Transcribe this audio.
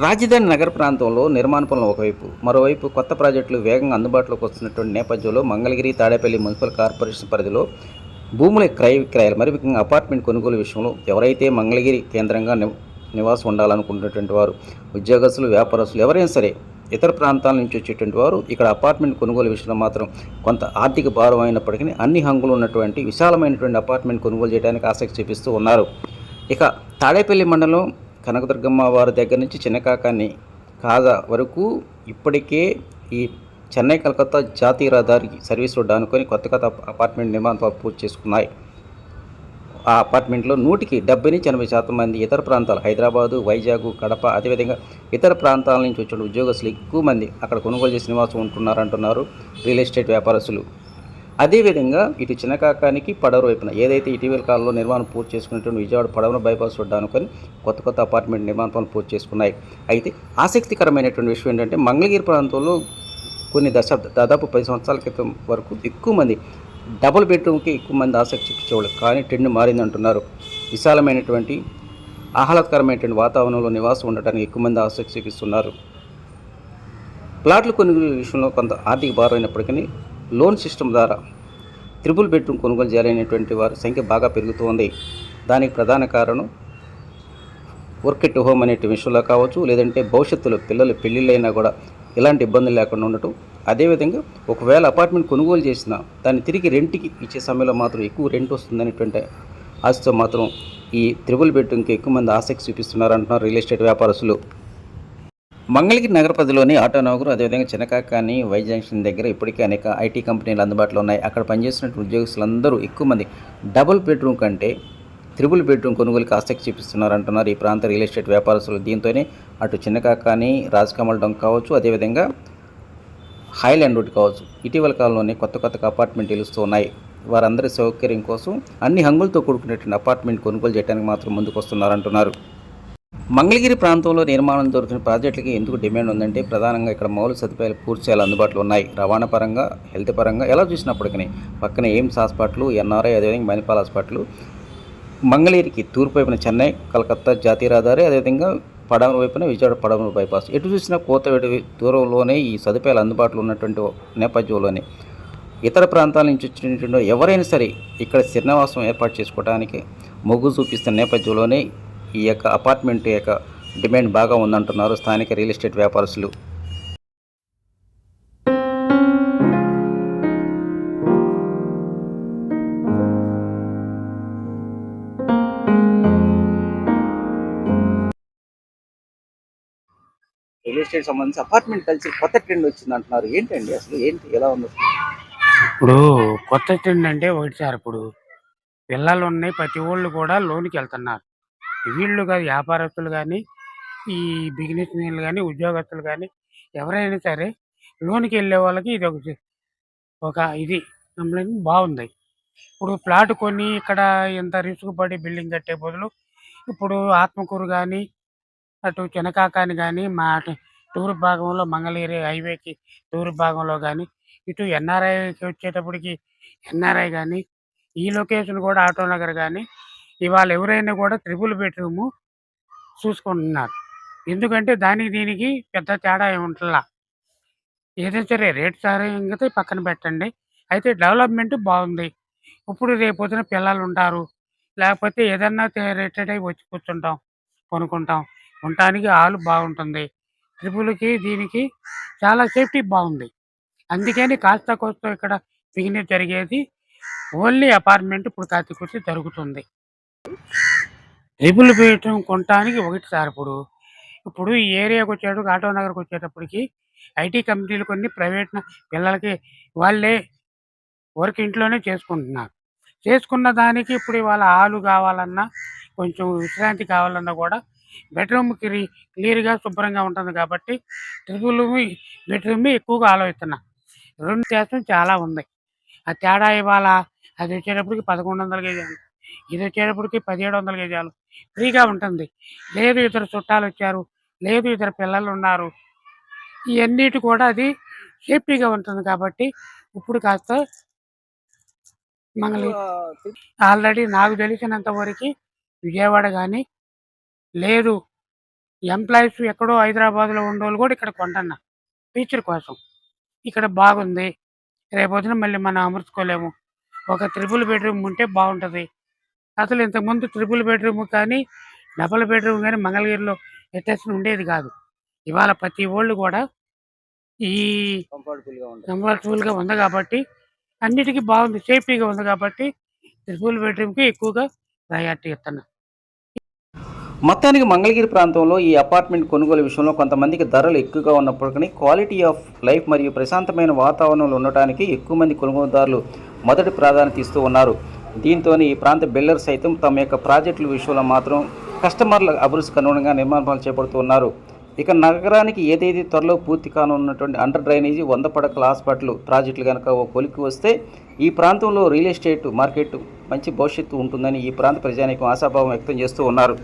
రాజధాని నగర ప్రాంతంలో నిర్మాణ పనులు ఒకవైపు, మరోవైపు కొత్త ప్రాజెక్టులు వేగంగా అందుబాటులోకి వస్తున్నటువంటి నేపథ్యంలో మంగళగిరి, తాడేపల్లి మున్సిపల్ కార్పొరేషన్ పరిధిలో భూముల క్రయ విక్రయాలు, మరి ముఖ్యంగా అపార్ట్మెంట్ కొనుగోలు విషయంలో ఎవరైతే మంగళగిరి కేంద్రంగా నివాసం ఉండాలనుకుంటున్నటువంటి వారు, ఉద్యోగస్తులు, వ్యాపారస్తులు ఎవరైనా సరే ఇతర ప్రాంతాల నుంచి వచ్చేటువంటి వారు ఇక్కడ అపార్ట్మెంట్ కొనుగోలు విషయంలో మాత్రం కొంత ఆర్థిక భారం అయినప్పటికీ అన్ని హంగులు ఉన్నటువంటి విశాలమైనటువంటి అపార్ట్మెంట్ కొనుగోలు చేయడానికి ఆసక్తి చూపిస్తూ ఉన్నారు. ఇక తాడేపల్లి మండలం కనకదుర్గమ్మ వారి దగ్గర నుంచి చిన్నకాకాని కాజా వరకు ఇప్పటికే ఈ చెన్నై కలకత్తా జాతీయ రహదారి సర్వీస్ రోడ్డు అనుకొని కొత్త కొత్త అపార్ట్మెంట్ నిర్మాణాలు పూర్తి చేసుకున్నాయి. ఆ అపార్ట్మెంట్లో 100-70% మంది ఇతర ప్రాంతాలు హైదరాబాదు, వైజాగ్, కడప, అదేవిధంగా ఇతర ప్రాంతాల నుంచి వచ్చిన ఉద్యోగస్తులు ఎక్కువ మంది అక్కడ కొనుగోలు చేసి నివాసం ఉంటున్నారంటున్నారు రియల్ ఎస్టేట్ వ్యాపారస్తులు. అదేవిధంగా ఇటు చిన్నకాకానికి పడవ వైపున ఏదైతే ఇటీవల కాలంలో నిర్మాణం పూర్తి చేసుకున్నటువంటి విజయవాడ పడవన బైపాస్ రోడ్డు అనుకొని కొత్త కొత్త అపార్ట్మెంట్ నిర్మాణ పనులు పూర్తి చేసుకున్నాయి. అయితే ఆసక్తికరమైనటువంటి విషయం ఏంటంటే మంగళగిరి ప్రాంతంలో కొన్ని దాదాపు 10 సంవత్సరాల క్రితం వరకు ఎక్కువ మంది డబుల్ బెడ్రూమ్కి ఎక్కువ మంది ఆసక్తి చూపించేవాళ్ళు, కానీ ట్రెండ్ మారిందంటున్నారు. విశాలమైనటువంటి ఆహ్లాదకరమైనటువంటి వాతావరణంలో నివాసం ఉండటానికి ఎక్కువ మంది ఆసక్తి చూపిస్తున్నారు. ప్లాట్లు కొనుగోలు విషయంలో కొంత ఆర్థిక భారం అయినప్పటికీ లోన్ సిస్టమ్ ద్వారా త్రిబుల్ బెడ్రూమ్ కొనుగోలు చేయాలనేటువంటి వారి సంఖ్య బాగా పెరుగుతోంది. దానికి ప్రధాన కారణం వర్క్ ఎట్ హోమ్ అనే విషయంలో కావచ్చు, లేదంటే భవిష్యత్తులో పిల్లలు పెళ్ళిళ్ళైనా కూడా ఎలాంటి ఇబ్బందులు లేకుండా ఉండటం. అదేవిధంగా ఒకవేళ అపార్ట్మెంట్ కొనుగోలు చేసినా దాన్ని తిరిగి రెంట్కి ఇచ్చే సమయంలో మాత్రం ఎక్కువ రెంట్ వస్తుందనేటువంటి ఆశతో మాత్రం ఈ త్రిబుల్ బెడ్రూమ్కి ఎక్కువ మంది ఆసక్తి చూపిస్తున్నారంటున్నారు రియల్ ఎస్టేట్ వ్యాపారస్తులు. మంగళగిరి నగర పరిధిలోని ఆటోనగర్, అదేవిధంగా చినకాకాని, వై జంక్షన్ దగ్గర ఇప్పటికే అనేక ఐటీ కంపెనీలు అందుబాటులో ఉన్నాయి. అక్కడ పనిచేస్తున్న ఉద్యోగస్తులందరూ ఎక్కువ మంది డబుల్ బెడ్రూమ్ కంటే త్రిబుల్ బెడ్రూమ్ కొనుగోలుకి ఆసక్తి చూపిస్తున్నారంటున్నారు ఈ ప్రాంత రియల్ ఎస్టేట్ వ్యాపారస్తులు. దీంతోనే అటు చిన్నకాకాని, రాజకమల్ డొంక్ కావచ్చు, అదేవిధంగా హైలాండ్ రోడ్ కావచ్చు, ఇటీవల కాలంలోనే కొత్త కొత్త అపార్ట్మెంట్ నిలుస్తూ ఉన్నాయి. వారందరి సౌకర్యం కోసం అన్ని హంగులతో కూడుకున్నటువంటి అపార్ట్మెంట్ కొనుగోలు చేయడానికి మాత్రం ముందుకు వస్తున్నారంటున్నారు. మంగళగిరి ప్రాంతంలో నిర్మాణం జరుగుతున్న ప్రాజెక్టులకి ఎందుకు డిమాండ్ ఉందంటే ప్రధానంగా ఇక్కడ మౌలిక సదుపాయాలు పూర్తి చేయాలి అందుబాటులో ఉన్నాయి. రవాణా పరంగా, హెల్త్ పరంగా ఎలా చూసినప్పటికీ పక్కన ఎయిమ్స్ హాస్పిటల్, ఎన్ఆర్ఐ, అదేవిధంగా మణిపాల్ హాస్పిటల్, మంగళగిరికి తూర్పు వైపున చెన్నై కలకత్తా జాతీయ రహదారి, అదేవిధంగా పడమర వైపున విజయవాడ పడమర బైపాస్, ఎటు చూసినా కోతవేడి దూరంలోనే ఈ సదుపాయాలు అందుబాటులో ఉన్నటువంటి నేపథ్యంలోనే ఇతర ప్రాంతాల నుంచి వచ్చినటువంటి ఎవరైనా సరే ఇక్కడ స్థిరనివాసం ఏర్పాటు చేసుకోవడానికి మొగ్గు చూపిస్తున్న నేపథ్యంలోనే ఈ యొక్క అపార్ట్మెంట్ యొక్క డిమాండ్ బాగా ఉందంటున్నారు స్థానిక రియల్ ఎస్టేట్ వ్యాపారస్తులు. రియల్ ఎస్టేట్ సంబంధించి అపార్ట్మెంట్ కల్చర్ కొత్త ట్రెండ్ వచ్చింది అంటున్నారు. ఏంటండి అసలు ఏంటి, ఎలా ఉంది? ఇప్పుడు కొత్త ట్రెండ్ అంటే ఒకటి సార్, ఇప్పుడు పిల్లలు ఉన్నాయి, ప్రతి ఒళ్ళు కూడా లోనికి వెళ్తున్నారు. వీళ్ళు కాదు, వ్యాపారస్తులు కానీ, ఈ బిజినెస్ మెన్లు కానీ, ఉద్యోగస్తులు కానీ, ఎవరైనా సరే లోనికి వెళ్ళే వాళ్ళకి ఇది ఒక ఇది కంప్లైంట్ బాగుంది. ఇప్పుడు ప్లాట్ కొని ఇక్కడ ఇంత రిస్క్ పడి బిల్డింగ్ కట్టే బదులు ఇప్పుడు ఆత్మకూరు కానీ, అటు చినకాకాని కానీ, మా తూర్పు భాగంలో మంగళగిరి హైవేకి తూర్పు భాగంలో కానీ, ఇటు ఎన్ఆర్ఐకి వచ్చేటప్పటికి ఎన్ఆర్ఐ కానీ, ఈ లొకేషన్ కూడా ఆటో నగర్ కానీ, ఇవాళ ఎవరైనా కూడా త్రిబుల్ బెడ్రూము చూసుకుంటున్నారు. ఎందుకంటే దానికి దీనికి పెద్ద తేడా ఏముంటలా. ఏదైనా సరే రేట్ సంగతి పక్కన పెట్టండి, అయితే డెవలప్మెంట్ బాగుంది. ఇప్పుడు రేపొద్దున పిల్లలు ఉంటారు, లేకపోతే ఏదన్నా రిటైర్డ్ అయ్యి వచ్చి కూర్చుంటాం, కొనుక్కుంటాం, ఉండటానికి హాల్ బాగుంటుంది. ట్రిపుల్కి దీనికి చాలా సేఫ్టీ బాగుంది. అందుకని కాస్త కోస్త ఇక్కడ బిజినెస్ జరిగేది ఓన్లీ అపార్ట్మెంట్ ఇప్పుడు కాస్త జరుగుతుంది. ట్రిపుల్ బెడ్రూమ్ కొనటానికి ఒకటి సార్, ఇప్పుడు ఈ ఏరియాకి వచ్చేటప్పుడు ఆటో నగర్కి వచ్చేటప్పటికి ఐటీ కంపెనీలు కొన్ని ప్రైవేట్ పిల్లలకి వాళ్ళే వర్క్ ఇంట్లోనే చేసుకుంటున్నారు. చేసుకున్న దానికి ఇప్పుడు ఇవాళ హాలు కావాలన్నా, కొంచెం విశ్రాంతి కావాలన్నా కూడా బెడ్రూమ్ క్లియర్గా శుభ్రంగా ఉంటుంది కాబట్టి ట్రిపుల్ బెడ్రూమ్ ఎక్కువగా ఆలోచిస్తున్నా. 2% చాలా ఉంది. ఆ తేడా ఇవాళ అది వచ్చేటప్పటికి 1100 గజాలు, ఇది వచ్చేటప్పటికి 1700 గజాలు ఫ్రీగా ఉంటుంది. లేదు ఇద్దరు చుట్టాలు వచ్చారు, లేదు ఇద్దరు పిల్లలు ఉన్నారు, ఇవన్నిటి కూడా అది సేఫ్టీగా ఉంటుంది కాబట్టి ఇప్పుడు కాస్త ఆల్రెడీ నాకు తెలిసినంత వరకు విజయవాడ కానీ, లేదు ఎంప్లాయీస్ ఎక్కడో హైదరాబాద్‌లో ఉండేవాళ్ళు కూడా ఇక్కడ కొంటున్నారు ఫ్యూచర్ కోసం. ఇక్కడ బాగుంది. రేపొద్దున మళ్ళీ మనం అమర్చుకోలేము. ఒక త్రిపుల్ బెడ్‌రూమ్ ఉంటే బావుంటది. అసలు ఇంతకుముందు త్రిపుల్ బెడ్‌రూమ్ కానీ, డబుల్ బెడ్‌రూమ్ గాని మంగళగిరిలో ఎట్టేసిన ఉండేది కాదు. ఇవాళ ప్రతి వోళ్ళు కూడా ఈ కంఫర్టబుల్‌గా ఉంది కాబట్టి, అన్నిటికి బాగుంది. సేఫ్టీగా ఉంది కాబట్టి త్రిపుల్ బెడ్‌రూమ్‌కి ఎక్కువగా ప్రయారిటీ ఇస్తున్నారు. మొత్తానికి మంగళగిరి ప్రాంతంలో ఈ అపార్ట్మెంట్ కొనుగోలు విషయంలో కొంతమందికి ధరలు ఎక్కువగా ఉన్నప్పటికీ క్వాలిటీ ఆఫ్ లైఫ్ మరియు ప్రశాంతమైన వాతావరణంలో ఉండటానికి ఎక్కువ మంది కొనుగోలుదారులు మొదటి ప్రాధాన్యత ఇస్తూ ఉన్నారు. దీంతో ఈ ప్రాంత బిల్డర్ సైతం తమ యొక్క ప్రాజెక్టుల విషయంలో మాత్రం కస్టమర్ల అభిరుచికి అనుగుణంగా నిర్మాణ పనులు చేపడుతూ ఉన్నారు. ఇక నగరానికి ఏదైతే త్వరలో పూర్తి కానున్నటువంటి అండర్ డ్రైనేజీ 100 పడకల హాస్పిటల్ ప్రాజెక్టులు కనుక ఓ కొలిక్కి వస్తే ఈ ప్రాంతంలో రియల్ ఎస్టేట్ మార్కెట్ మంచి భవిష్యత్తు ఉంటుందని ఈ ప్రాంత ప్రజానీకం ఆశాభావం వ్యక్తం చేస్తూ ఉన్నారు.